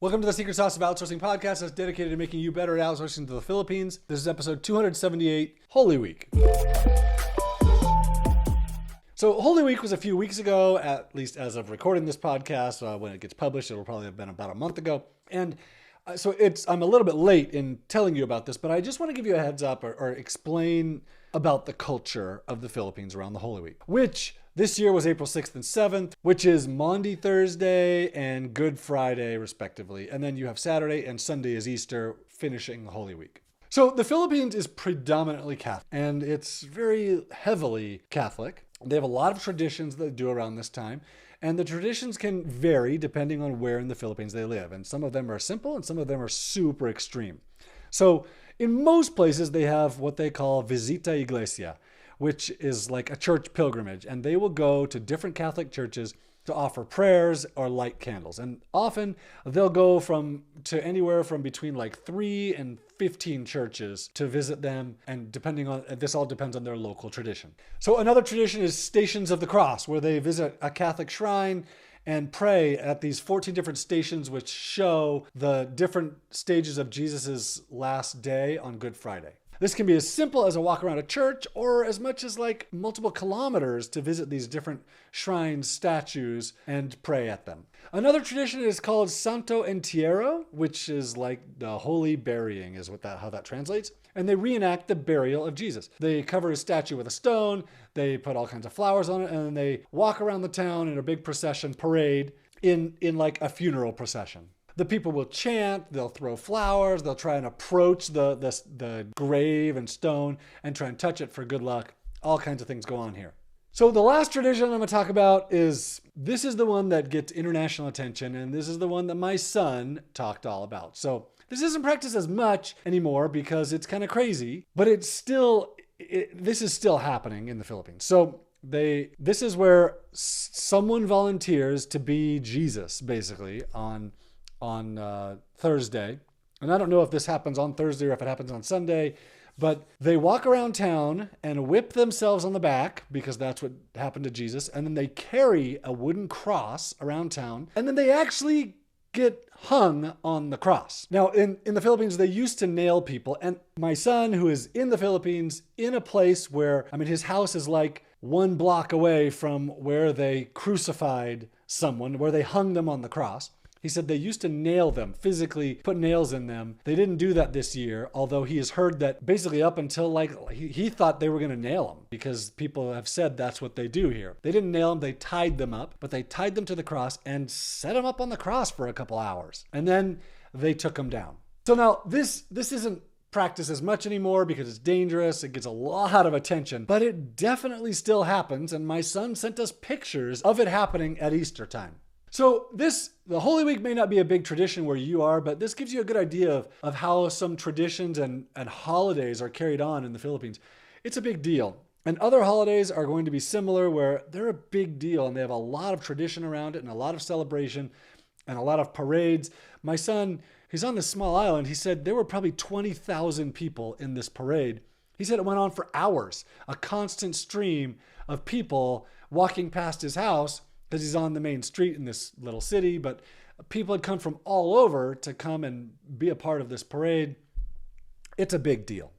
Welcome to the Secret Sauce of Outsourcing podcast that's dedicated to making you better at outsourcing to the Philippines. This is episode 278, Holy Week. So Holy Week was a few weeks ago, at least as of recording this podcast. When it gets published, it will probably have been about a month ago. And I'm a little bit late in telling you about this, but I just want to give you a heads up or explain about the culture of the Philippines around the Holy Week, which this year was April 6th and 7th, which is Maundy Thursday and Good Friday, respectively. And then you have Saturday and Sunday is Easter, finishing Holy Week. So the Philippines is predominantly Catholic, and it's very heavily Catholic. They have a lot of traditions that they do around this time, and the traditions can vary depending on where in the Philippines they live. And some of them are simple and some of them are super extreme. So in most places, they have what they call Visita Iglesia, which is like a church pilgrimage. And they will go to different Catholic churches to offer prayers or light candles. And often they'll go to anywhere from between like 3 and 15 churches to visit them. And this all depends on their local tradition. So another tradition is Stations of the Cross, where they visit a Catholic shrine and pray at these 14 different stations, which show the different stages of Jesus's last day on Good Friday. This can be as simple as a walk around a church or as much as like multiple kilometers to visit these different shrines, statues, and pray at them. Another tradition is called Santo Entierro, which is like the holy burying is how that translates. And they reenact the burial of Jesus. They cover his statue with a stone, they put all kinds of flowers on it, and then they walk around the town in a big procession parade in like a funeral procession. The people will chant, they'll throw flowers, they'll try and approach the grave and stone and try and touch it for good luck. All kinds of things go on here. So the last tradition I'm going to talk about this is the one that gets international attention, and this is the one that my son talked all about. So this isn't practiced as much anymore because it's kind of crazy, but this is still happening in the Philippines. So this is where someone volunteers to be Jesus, basically, on Thursday. And I don't know if this happens on Thursday or if it happens on Sunday, but they walk around town and whip themselves on the back because that's what happened to Jesus. And then they carry a wooden cross around town, and then they actually get hung on the cross. Now, in the Philippines, they used to nail people. And my son, who is in the Philippines, in a place where, his house is like 1 block away from where they crucified someone, where they hung them on the cross. He said they used to nail them, physically put nails in them. They didn't do that this year, although he has heard that basically up until he thought they were going to nail them because people have said that's what they do here. They didn't nail them, they tied them up, but they tied them to the cross and set them up on the cross for a couple hours. And then they took them down. So now this isn't practiced as much anymore because it's dangerous. It gets a lot of attention, but it definitely still happens. And my son sent us pictures of it happening at Easter time. So the Holy Week may not be a big tradition where you are, but this gives you a good idea of how some traditions and holidays are carried on in the Philippines. It's a big deal. And other holidays are going to be similar where they're a big deal and they have a lot of tradition around it and a lot of celebration and a lot of parades. My son, he's on this small island. He said there were probably 20,000 people in this parade. He said it went on for hours, a constant stream of people walking past his house, because he's on the main street in this little city, but people had come from all over to come and be a part of this parade. It's a big deal.